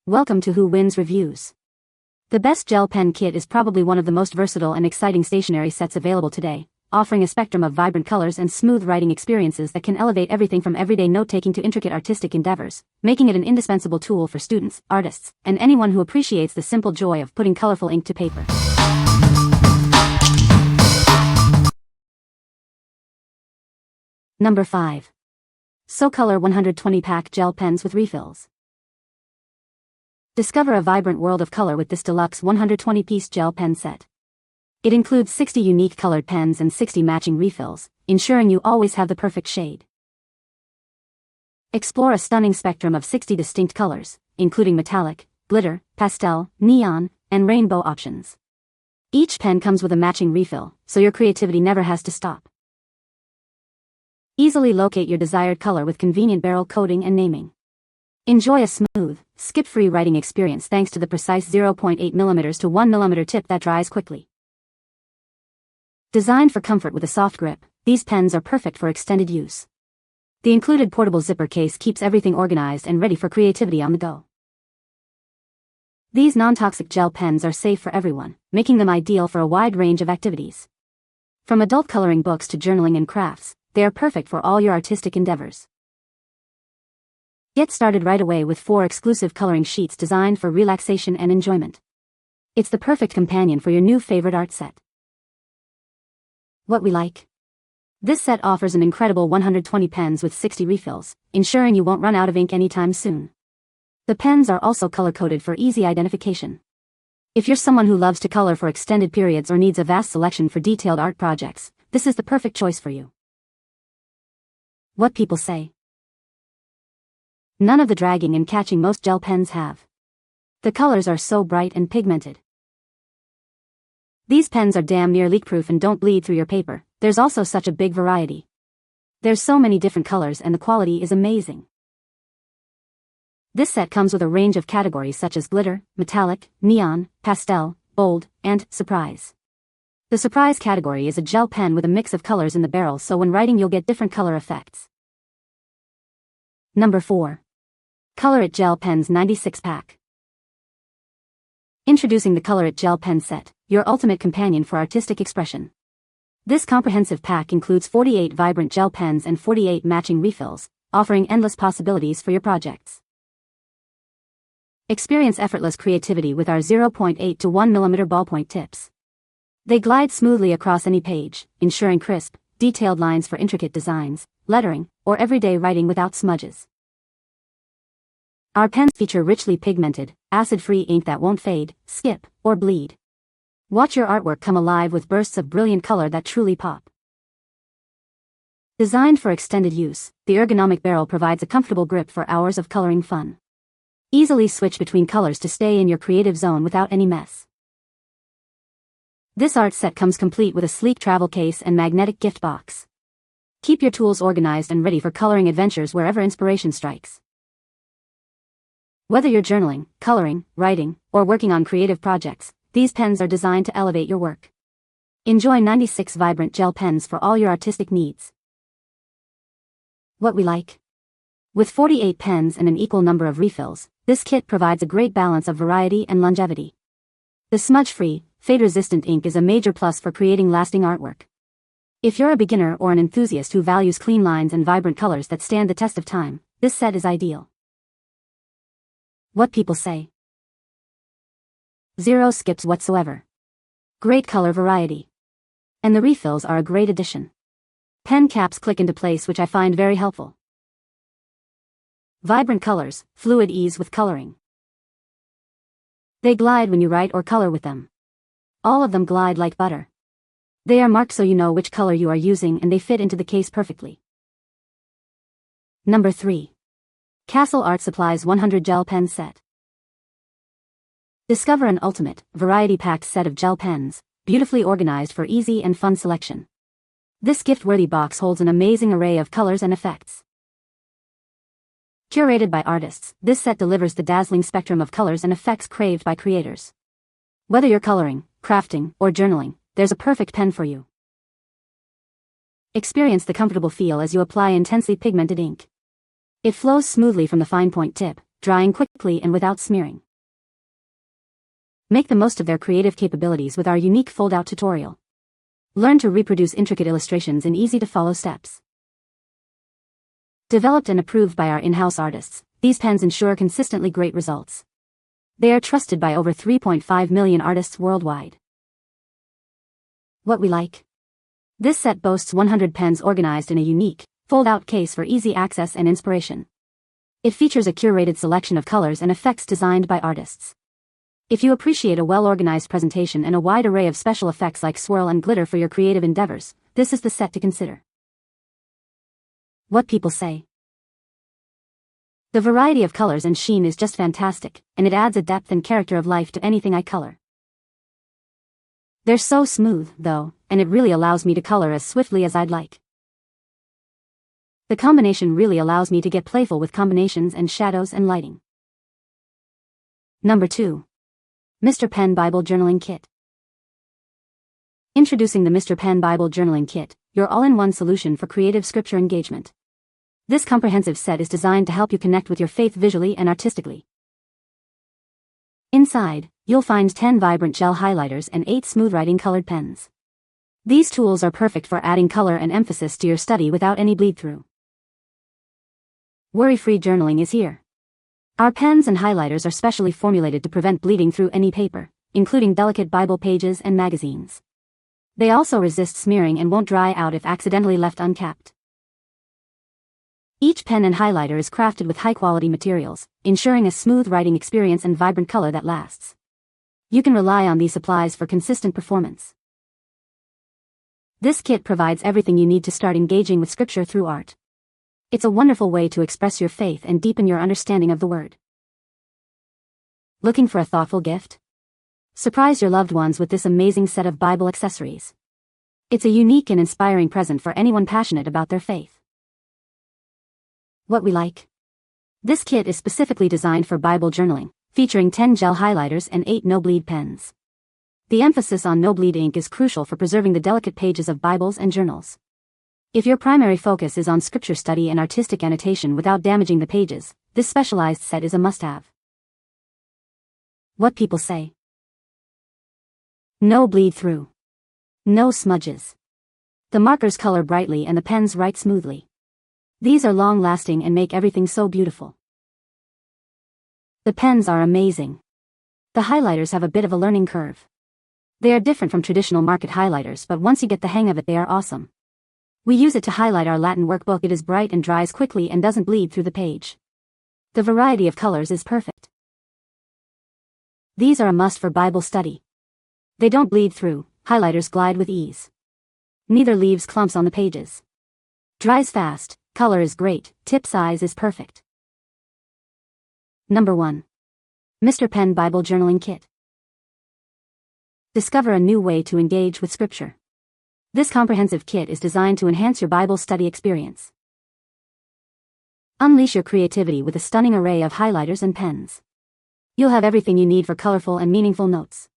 Welcome to Who Wins Reviews. The best gel pen kit is probably one of the most versatile and exciting stationery sets available today, offering a spectrum of vibrant colors and smooth writing experiences that can elevate everything from everyday note-taking to intricate artistic endeavors, making it an indispensable tool for students, artists, and anyone who appreciates the simple joy of putting colorful ink to paper. Number 5. Soucolor 120-pack gel pens with refills. Discover a vibrant world of color with this deluxe 120-piece gel pen set. It includes 60 unique colored pens and 60 matching refills, ensuring you always have the perfect shade. Explore a stunning spectrum of 60 distinct colors, including metallic, glitter, pastel, neon, and rainbow options. Each pen comes with a matching refill, so your creativity never has to stop. Easily locate your desired color with convenient barrel coding and naming. Enjoy a smooth, skip-free writing experience thanks to the precise 0.8mm to 1mm tip that dries quickly. Designed for comfort with a soft grip, these pens are perfect for extended use. The included portable zipper case keeps everything organized and ready for creativity on the go. These non-toxic gel pens are safe for everyone, making them ideal for a wide range of activities. From adult coloring books to journaling and crafts, they are perfect for all your artistic endeavors. Get started right away with 4 exclusive coloring sheets designed for relaxation and enjoyment. It's the perfect companion for your new favorite art set. What we like? This set offers an incredible 120 pens with 60 refills, ensuring you won't run out of ink anytime soon. The pens are also color-coded for easy identification. If you're someone who loves to color for extended periods or needs a vast selection for detailed art projects, this is the perfect choice for you. What people say? None of the dragging and catching most gel pens have. The colors are so bright and pigmented. These pens are damn near leak-proof and don't bleed through your paper. There's also such a big variety. There's so many different colors and the quality is amazing. This set comes with a range of categories such as glitter, metallic, neon, pastel, bold, and surprise. The surprise category is a gel pen with a mix of colors in the barrel, so when writing you'll get different color effects. Number 4. ColorIt Gel Pens 96-pack. Introducing the ColorIt Gel Pen Set, your ultimate companion for artistic expression. This comprehensive pack includes 48 vibrant gel pens and 48 matching refills, offering endless possibilities for your projects. Experience effortless creativity with our 0.8 to 1mm ballpoint tips. They glide smoothly across any page, ensuring crisp, detailed lines for intricate designs, lettering, or everyday writing without smudges. Our pens feature richly pigmented, acid-free ink that won't fade, skip, or bleed. Watch your artwork come alive with bursts of brilliant color that truly pop. Designed for extended use, the ergonomic barrel provides a comfortable grip for hours of coloring fun. Easily switch between colors to stay in your creative zone without any mess. This art set comes complete with a sleek travel case and magnetic gift box. Keep your tools organized and ready for coloring adventures wherever inspiration strikes. Whether you're journaling, coloring, writing, or working on creative projects, these pens are designed to elevate your work. Enjoy 96 vibrant gel pens for all your artistic needs. What we like? With 48 pens and an equal number of refills, this kit provides a great balance of variety and longevity. The smudge-free, fade-resistant ink is a major plus for creating lasting artwork. If you're a beginner or an enthusiast who values clean lines and vibrant colors that stand the test of time, this set is ideal. What people say? Zero skips whatsoever. Great color variety. And the refills are a great addition. Pen caps click into place, which I find very helpful. Vibrant colors, fluid ease with coloring. They glide when you write or color with them. All of them glide like butter. They are marked so you know which color you are using and they fit into the case perfectly. Number 3. Castle Art Supplies 100 Gel Pen Set. Discover an ultimate, variety-packed set of gel pens, beautifully organized for easy and fun selection. This gift-worthy box holds an amazing array of colors and effects. Curated by artists, this set delivers the dazzling spectrum of colors and effects craved by creators. Whether you're coloring, crafting, or journaling, there's a perfect pen for you. Experience the comfortable feel as you apply intensely pigmented ink. It flows smoothly from the fine point tip, drying quickly and without smearing. Make the most of their creative capabilities with our unique fold-out tutorial. Learn to reproduce intricate illustrations in easy-to-follow steps. Developed and approved by our in-house artists, these pens ensure consistently great results. They are trusted by over 3.5 million artists worldwide. What we like. This set boasts 100 pens organized in a unique, fold-out case for easy access and inspiration. It features a curated selection of colors and effects designed by artists. If you appreciate a well-organized presentation and a wide array of special effects like swirl and glitter for your creative endeavors, this is the set to consider. What people say. The variety of colors and sheen is just fantastic, and it adds a depth and character of life to anything I color. They're so smooth, though, and it really allows me to color as swiftly as I'd like. The combination really allows me to get playful with combinations and shadows and lighting. Number 2. Mr. Pen Bible Journaling Kit. Introducing the Mr. Pen Bible Journaling Kit, your all-in-one solution for creative scripture engagement. This comprehensive set is designed to help you connect with your faith visually and artistically. Inside, you'll find 10 vibrant gel highlighters and 8 smooth writing colored pens. These tools are perfect for adding color and emphasis to your study without any bleed-through. Worry-free journaling is here. Our pens and highlighters are specially formulated to prevent bleeding through any paper, including delicate Bible pages and magazines. They also resist smearing and won't dry out if accidentally left uncapped. Each pen and highlighter is crafted with high-quality materials, ensuring a smooth writing experience and vibrant color that lasts. You can rely on these supplies for consistent performance. This kit provides everything you need to start engaging with scripture through art. It's a wonderful way to express your faith and deepen your understanding of the Word. Looking for a thoughtful gift? Surprise your loved ones with this amazing set of Bible accessories. It's a unique and inspiring present for anyone passionate about their faith. What we like. This kit is specifically designed for Bible journaling, featuring 10 gel highlighters and 8 no-bleed pens. The emphasis on no-bleed ink is crucial for preserving the delicate pages of Bibles and journals. If your primary focus is on scripture study and artistic annotation without damaging the pages, this specialized set is a must-have. What people say. No bleed-through. No smudges. The markers color brightly and the pens write smoothly. These are long-lasting and make everything so beautiful. The pens are amazing. The highlighters have a bit of a learning curve. They are different from traditional market highlighters, but once you get the hang of it, they are awesome. We use it to highlight our Latin workbook. It is bright and dries quickly and doesn't bleed through the page. The variety of colors is perfect. These are a must for Bible study. They don't bleed through, highlighters glide with ease. Neither leaves clumps on the pages. Dries fast, color is great, tip size is perfect. Number 1. Mr. Pen Bible Journaling Kit. Discover a new way to engage with Scripture. This comprehensive kit is designed to enhance your Bible study experience. Unleash your creativity with a stunning array of highlighters and pens. You'll have everything you need for colorful and meaningful notes.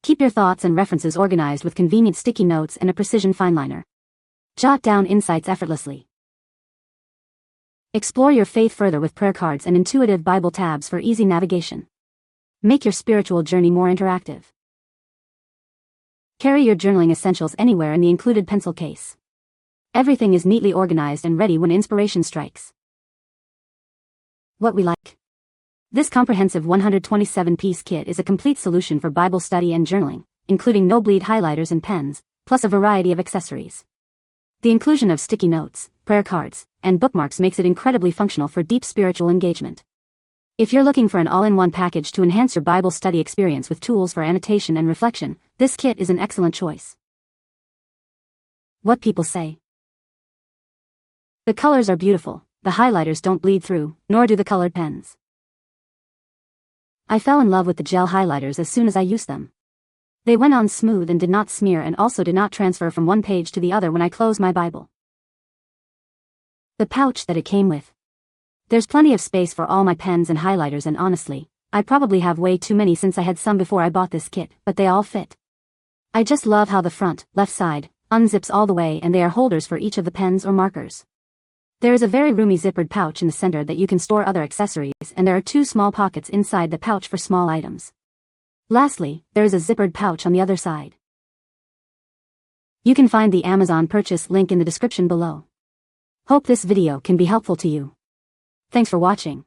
Keep your thoughts and references organized with convenient sticky notes and a precision fineliner. Jot down insights effortlessly. Explore your faith further with prayer cards and intuitive Bible tabs for easy navigation. Make your spiritual journey more interactive. Carry your journaling essentials anywhere in the included pencil case. Everything is neatly organized and ready when inspiration strikes. What we like. This comprehensive 127-piece kit is a complete solution for Bible study and journaling, including no-bleed highlighters and pens, plus a variety of accessories. The inclusion of sticky notes, prayer cards, and bookmarks makes it incredibly functional for deep spiritual engagement. If you're looking for an all-in-one package to enhance your Bible study experience with tools for annotation and reflection, this kit is an excellent choice. What people say. The colors are beautiful, the highlighters don't bleed through, nor do the colored pens. I fell in love with the gel highlighters as soon as I used them. They went on smooth and did not smear and also did not transfer from one page to the other when I closed my Bible. The pouch that it came with. There's plenty of space for all my pens and highlighters, and honestly, I probably have way too many since I had some before I bought this kit, but they all fit. I just love how the front, left side, unzips all the way and they are holders for each of the pens or markers. There is a very roomy zippered pouch in the center that you can store other accessories, and there are 2 small pockets inside the pouch for small items. Lastly, there is a zippered pouch on the other side. You can find the Amazon purchase link in the description below. Hope this video can be helpful to you. Thanks for watching.